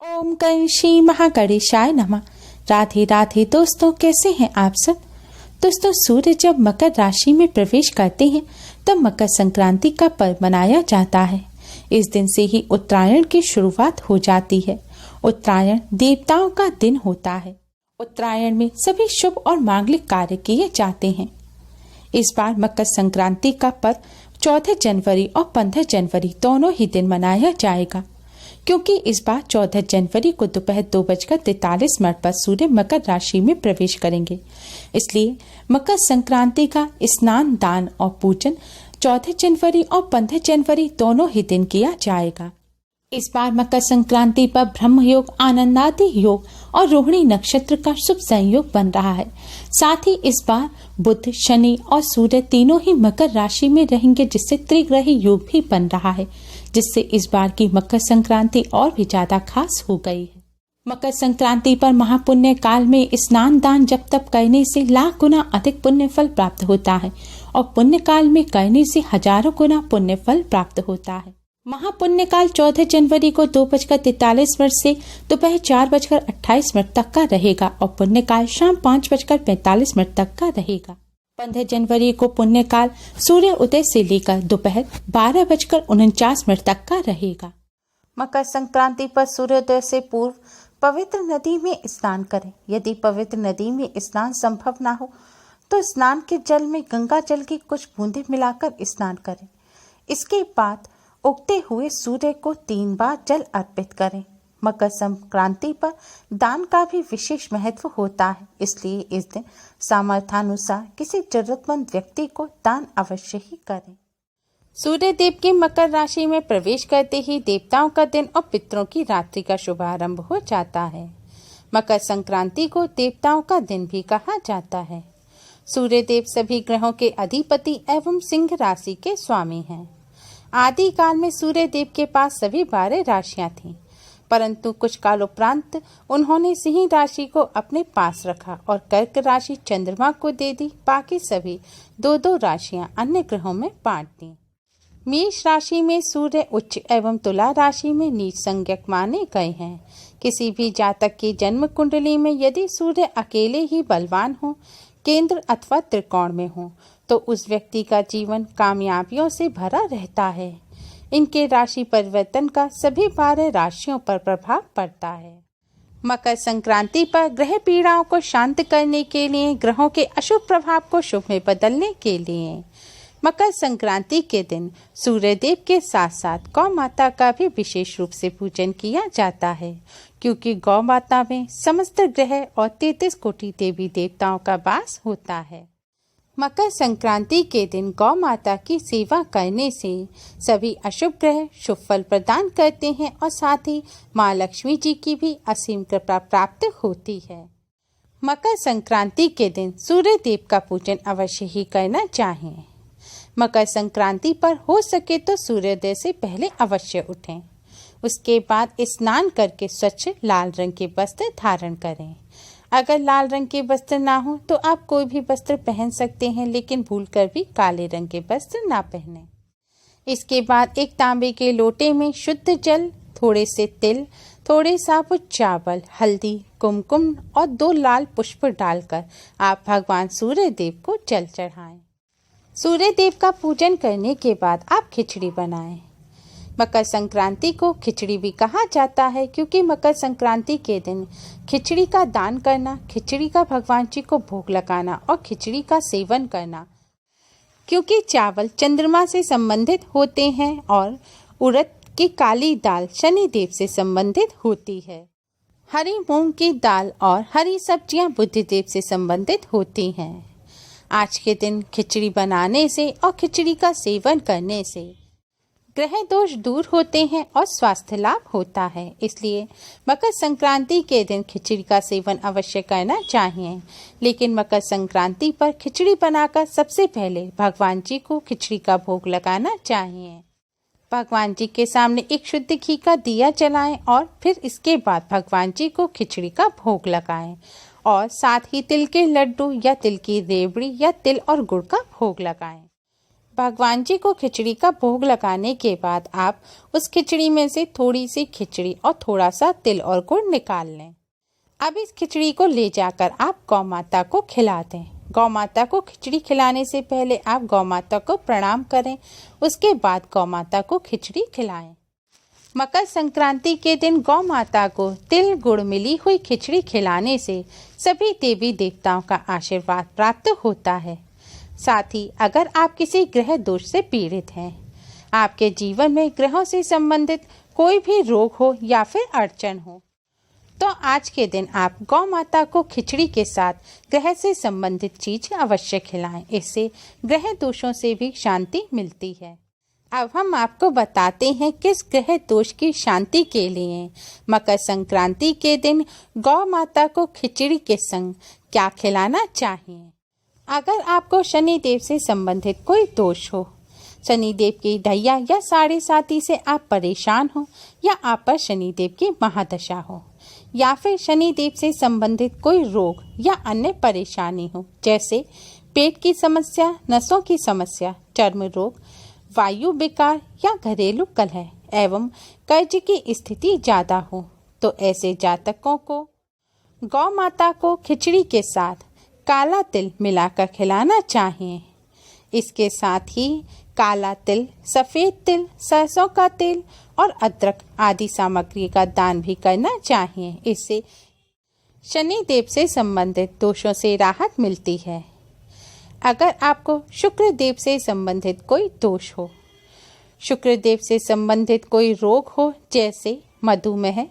ओम कर श्री महागणेशाय नमः। राधे राधे दोस्तों, कैसे हैं आप सब। दोस्तों, सूर्य जब मकर राशि में प्रवेश करते हैं तब मकर संक्रांति का पर्व मनाया जाता है। इस दिन से ही उत्तरायण की शुरुआत हो जाती है। उत्तरायण देवताओं का दिन होता है। उत्तरायण में सभी शुभ और मांगलिक कार्य किए जाते हैं। इस बार मकर संक्रांति का पर्व 14 जनवरी और 15 जनवरी दोनों ही दिन मनाया जाएगा, क्योंकि इस बार 14 जनवरी को दोपहर 2:43 पर सूर्य मकर राशि में प्रवेश करेंगे। इसलिए मकर संक्रांति का स्नान, दान और पूजन 14 जनवरी और 15 जनवरी दोनों ही दिन किया जाएगा। इस बार मकर संक्रांति पर ब्रह्म योग, आनंदादि योग और रोहिणी नक्षत्र का शुभ संयोग बन रहा है। साथ ही इस बार बुध, शनि और सूर्य तीनों ही मकर राशि में रहेंगे, जिससे त्रिग्रही योग भी बन रहा है, जिससे इस बार की मकर संक्रांति और भी ज्यादा खास हो गई है। मकर संक्रांति पर महापुण्य काल में स्नान, दान जप तप करने से लाख गुना अधिक पुण्य फल प्राप्त होता है और पुण्य काल में करने से हजारों गुना पुण्य फल प्राप्त होता है। महापुण्य काल 14 जनवरी को 2:43 से दोपहर 4:28 तक का रहेगा और पुण्य काल शाम 5:45 तक का रहेगा। 15 जनवरी को पुण्य काल सूर्य उदय से लेकर दोपहर 12:49 तक का रहेगा। मकर संक्रांति पर सूर्योदय से पूर्व पवित्र नदी में स्नान करें। यदि पवित्र नदी में स्नान संभव ना हो तो स्नान के जल में गंगा जल की कुछ बूंदें मिलाकर स्नान करें। इसके बाद उगते हुए सूर्य को 3 बार जल अर्पित करें। मकर संक्रांति पर दान का भी विशेष महत्व होता है, इसलिए इस दिन सामर्थ्यानुसार किसी जरूरतमंद व्यक्ति को दान अवश्य ही करें। सूर्य देव के मकर राशि में प्रवेश करते ही देवताओं का दिन और पितरों की रात्रि का शुभारंभ हो जाता है। मकर संक्रांति को देवताओं का दिन भी कहा जाता है। सूर्य देव सभी ग्रहों के अधिपति एवं सिंह राशि के स्वामी हैं। आदि काल में सूर्य देव के पास सभी 12 राशियां थीं, परंतु कुछ काल उपरांत उन्होंने सिंह राशि को अपने पास रखा और कर्क राशि चंद्रमा को दे दी। बाकी सभी 2-2 राशियां अन्य ग्रहों में बांट दी। मेष राशि में सूर्य उच्च एवं तुला राशि में नीच संज्ञक माने गए हैं। किसी भी जातक की जन्म कुंडली में यदि सूर्य अकेले ही बलवान हो, केंद्र अथवा त्रिकोण में हो, तो उस व्यक्ति का जीवन कामयाबियों से भरा रहता है। इनके राशि परिवर्तन का सभी 12 राशियों पर प्रभाव पड़ता है। मकर संक्रांति पर ग्रह पीड़ाओं को शांत करने के लिए, ग्रहों के अशुभ प्रभाव को शुभ में बदलने के लिए मकर संक्रांति के दिन सूर्य देव के साथ साथ गौ माता का भी विशेष रूप से पूजन किया जाता है, क्योंकि गौ माता में समस्त ग्रह और 33 कोटि देवी देवताओं का वास होता है। मकर संक्रांति के दिन गौ माता की सेवा करने से सभी अशुभ ग्रह शुभ फल प्रदान करते हैं और साथ ही माँ लक्ष्मी जी की भी असीम कृपा प्राप्त होती है। मकर संक्रांति के दिन सूर्य देव का पूजन अवश्य ही करना चाहिए। मकर संक्रांति पर हो सके तो सूर्योदय से पहले अवश्य उठें। उसके बाद स्नान करके स्वच्छ लाल रंग के वस्त्र धारण करें। अगर लाल रंग के वस्त्र ना हो तो आप कोई भी वस्त्र पहन सकते हैं, लेकिन भूलकर भी काले रंग के वस्त्र ना पहनें। इसके बाद एक तांबे के लोटे में शुद्ध जल, थोड़े से तिल, थोड़े साबुत चावल, हल्दी, कुमकुम और 2 लाल पुष्प डालकर आप भगवान सूर्य देव को जल चढ़ाएं। सूर्य देव का पूजन करने के बाद आप खिचड़ी बनाएं। मकर संक्रांति को खिचड़ी भी कहा जाता है, क्योंकि मकर संक्रांति के दिन खिचड़ी का दान करना, खिचड़ी का भगवान जी को भोग लगाना और खिचड़ी का सेवन करना, क्योंकि चावल चंद्रमा से संबंधित होते हैं और उड़द की काली दाल शनि देव से संबंधित होती है। हरी मूंग की दाल और हरी सब्जियां बुध देव से संबंधित होती हैं। आज के दिन खिचड़ी बनाने से और खिचड़ी का सेवन करने से ग्रह दोष दूर होते हैं और स्वास्थ्य लाभ होता है। इसलिए मकर संक्रांति के दिन खिचड़ी का सेवन अवश्य करना चाहिए। लेकिन मकर संक्रांति पर खिचड़ी बनाकर सबसे पहले भगवान जी को खिचड़ी का भोग लगाना चाहिए। भगवान जी के सामने एक शुद्ध घी का दिया जलाएं और फिर इसके बाद भगवान जी को खिचड़ी का भोग लगाएं और साथ ही तिल के लड्डू या तिल की रेवड़ी या तिल और गुड़ का भोग लगाएं। भगवान जी को खिचड़ी का भोग लगाने के बाद आप उस खिचड़ी में से थोड़ी सी खिचड़ी और थोड़ा सा तिल और गुड़ निकाल लें। अब इस खिचड़ी को ले जाकर आप गौ माता को खिला दें। गौ माता को खिचड़ी खिलाने से पहले आप गौ माता को प्रणाम करें, उसके बाद गौ माता को खिचड़ी खिलाएं। मकर संक्रांति के दिन गौ माता को तिल गुड़ मिली हुई खिचड़ी खिलाने से सभी देवी देवताओं का आशीर्वाद प्राप्त होता है। साथ ही अगर आप किसी ग्रह दोष से पीड़ित हैं, आपके जीवन में ग्रहों से संबंधित कोई भी रोग हो या फिर अड़चन हो, तो आज के दिन आप गौ माता को खिचड़ी के साथ ग्रह से संबंधित चीज अवश्य खिलाएं। इससे ग्रह दोषों से भी शांति मिलती है। अब हम आपको बताते हैं किस ग्रह दोष की शांति के लिए मकर संक्रांति के दिन गौ माता को खिचड़ी के संग क्या खिलाना चाहिए। अगर आपको शनि देव से संबंधित कोई दोष हो, शनि देव की ढैया या साढ़े साती से आप परेशान हो, या आप पर शनि देव की महादशा हो, या फिर शनि देव से संबंधित कोई रोग या अन्य परेशानी हो, जैसे पेट की समस्या, नसों की समस्या, चर्म रोग, वायु विकार या घरेलू कलह एवं कर्ज की स्थिति ज्यादा हो, तो ऐसे जातकों को गौ माता को खिचड़ी के साथ काला तिल मिलाकर खिलाना चाहिए। इसके साथ ही काला तिल, सफेद तिल, सरसों का तेल और अदरक आदि सामग्री का दान भी करना चाहिए। इससे शनि देव से संबंधित दोषों से राहत मिलती है। अगर आपको शुक्र देव से संबंधित कोई दोष हो, शुक्र देव से संबंधित कोई रोग हो, जैसे मधुमेह,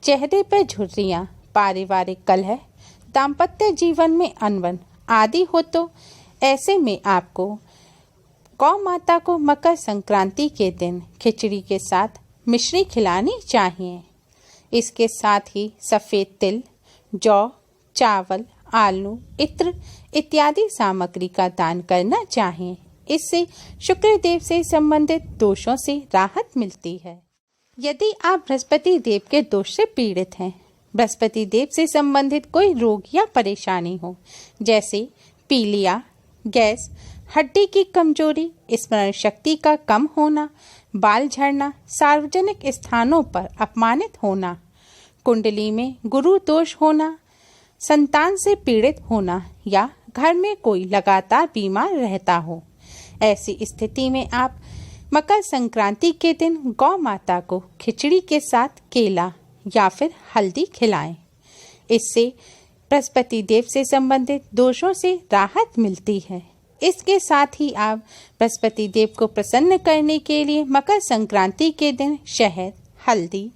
चेहरे पर झुर्रियां, पारिवारिक कलह, दाम्पत्य जीवन में अनबन आदि हो, तो ऐसे में आपको गौ माता को मकर संक्रांति के दिन खिचड़ी के साथ मिश्री खिलानी चाहिए। इसके साथ ही सफ़ेद तिल, जौ, चावल, आलू, इत्र इत्यादि सामग्री का दान करना चाहिए। इससे शुक्र देव से संबंधित दोषों से राहत मिलती है। यदि आप बृहस्पति देव के दोष से पीड़ित हैं, बृहस्पति देव से संबंधित कोई रोग या परेशानी हो, जैसे पीलिया, गैस, हड्डी की कमजोरी, स्मरण शक्ति का कम होना, बाल झड़ना, सार्वजनिक स्थानों पर अपमानित होना, कुंडली में गुरु दोष होना, संतान से पीड़ित होना या घर में कोई लगातार बीमार रहता हो, ऐसी स्थिति में आप मकर संक्रांति के दिन गौ माता को खिचड़ी के साथ केला या फिर हल्दी खिलाएं। इससे बृहस्पति देव से संबंधित दोषों से राहत मिलती है। इसके साथ ही आप बृहस्पति देव को प्रसन्न करने के लिए मकर संक्रांति के दिन शहद, हल्दी,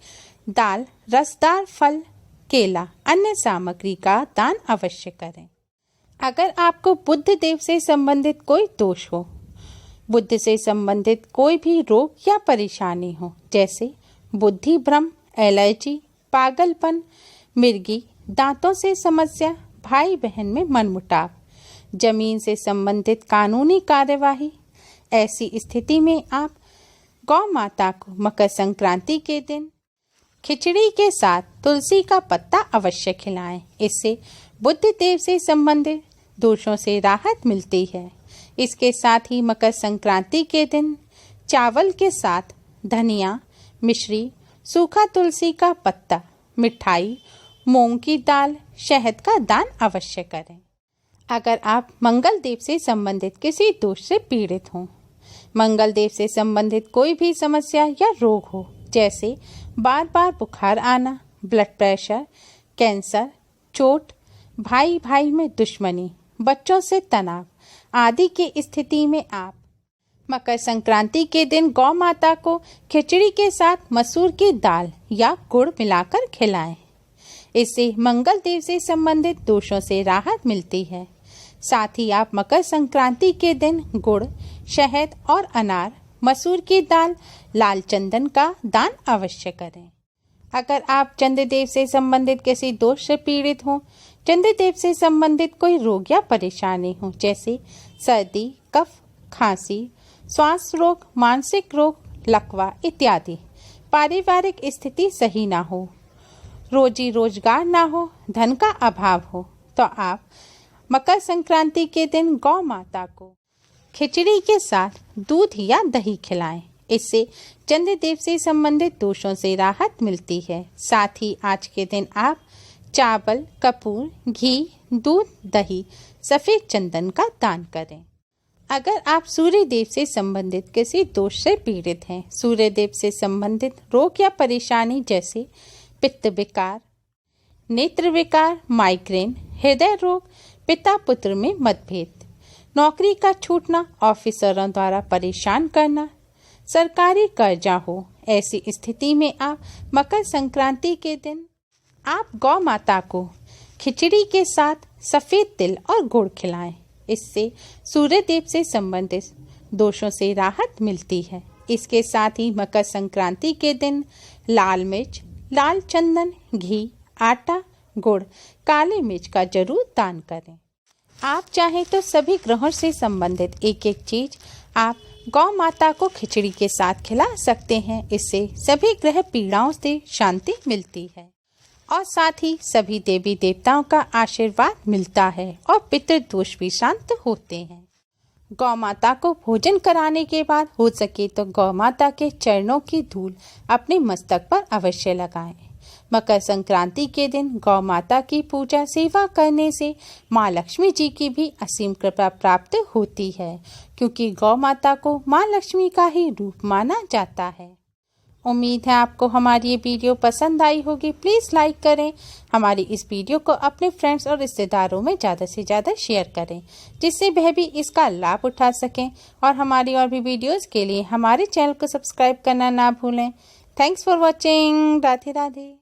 दाल, रसदार फल, केला, अन्य सामग्री का दान अवश्य करें। अगर आपको बुध देव से संबंधित कोई दोष हो, बुध से संबंधित कोई भी रोग या परेशानी हो, जैसे बुद्धि भ्रम, एलर्जी, पागलपन, मिर्गी, दांतों से समस्या, भाई बहन में मनमुटाव, जमीन से संबंधित कानूनी कार्यवाही, ऐसी स्थिति में आप गौ माता को मकर संक्रांति के दिन खिचड़ी के साथ तुलसी का पत्ता अवश्य खिलाएं। इससे बुध देव से संबंधित दोषों से राहत मिलती है। इसके साथ ही मकर संक्रांति के दिन चावल के साथ धनिया, मिश्री, सूखा तुलसी का पत्ता, मिठाई, मूंग की दाल, शहद का दान अवश्य करें। अगर आप मंगल देव से संबंधित किसी दोष से पीड़ित हों, मंगल देव से संबंधित कोई भी समस्या या रोग हो, जैसे बार बार बुखार आना, ब्लड प्रेशर, कैंसर, चोट, भाई भाई में दुश्मनी, बच्चों से तनाव आदि की स्थिति में आप मकर संक्रांति के दिन गौ माता को खिचड़ी के साथ मसूर की दाल या गुड़ मिलाकर खिलाएं। इससे मंगल देव से संबंधित दोषों से राहत मिलती है। साथ ही आप मकर संक्रांति के दिन गुड़, शहद और अनार, मसूर की दाल, लाल चंदन का दान अवश्य करें। अगर आप चंद्रदेव से संबंधित किसी दोष से पीड़ित हो, चंद्रदेव से संबंधित कोई रोग या परेशानी हो, जैसे सर्दी, कफ, खांसी, श्वास रोग, मानसिक रोग, लकवा इत्यादि, पारिवारिक स्थिति सही ना हो, रोजी रोजगार ना हो, धन का अभाव हो, तो आप मकर संक्रांति के दिन गौ माता को खिचड़ी के साथ दूध या दही खिलाएं। इससे चंद्रदेव से संबंधित दोषों से राहत मिलती है। साथ ही आज के दिन आप चावल, कपूर, घी, दूध, दही, सफेद चंदन का दान करें। अगर आप सूर्य देव से संबंधित किसी दोष से पीड़ित हैं, सूर्य देव से संबंधित रोग या परेशानी जैसे पित्त विकार, नेत्र विकार, माइग्रेन, हृदय रोग, पिता पुत्र में मतभेद, नौकरी का छूटना, ऑफिसरों द्वारा परेशान करना, सरकारी कर्जा हो, ऐसी स्थिति में आप मकर संक्रांति के दिन आप गौ माता को खिचड़ी के साथ सफेद तिल और गुड़ खिलाएं। इससे सूर्य देव से संबंधित दोषों से राहत मिलती है। इसके साथ ही मकर संक्रांति के दिन लाल मिर्च, लाल चंदन, घी, आटा, गुड़, काले मिर्च का जरूर दान करें। आप चाहें तो सभी ग्रहों से संबंधित एक एक चीज आप गौ माता को खिचड़ी के साथ खिला सकते हैं। इससे सभी ग्रह पीड़ाओं से शांति मिलती है और साथ ही सभी देवी देवताओं का आशीर्वाद मिलता है और पितृदोष भी शांत होते हैं। गौ माता को भोजन कराने के बाद हो सके तो गौ माता के चरणों की धूल अपने मस्तक पर अवश्य लगाएं। मकर संक्रांति के दिन गौ माता की पूजा सेवा करने से माँ लक्ष्मी जी की भी असीम कृपा प्राप्त होती है, क्योंकि गौ माता को माँ लक्ष्मी का ही रूप माना जाता है। उम्मीद है आपको हमारी ये वीडियो पसंद आई होगी। प्लीज़ लाइक करें। हमारी इस वीडियो को अपने फ्रेंड्स और रिश्तेदारों में ज़्यादा से ज़्यादा शेयर करें, जिससे वह भी इसका लाभ उठा सकें। और हमारी और भी वीडियोस के लिए हमारे चैनल को सब्सक्राइब करना ना भूलें। Thanks for watching. Radhe Radhe.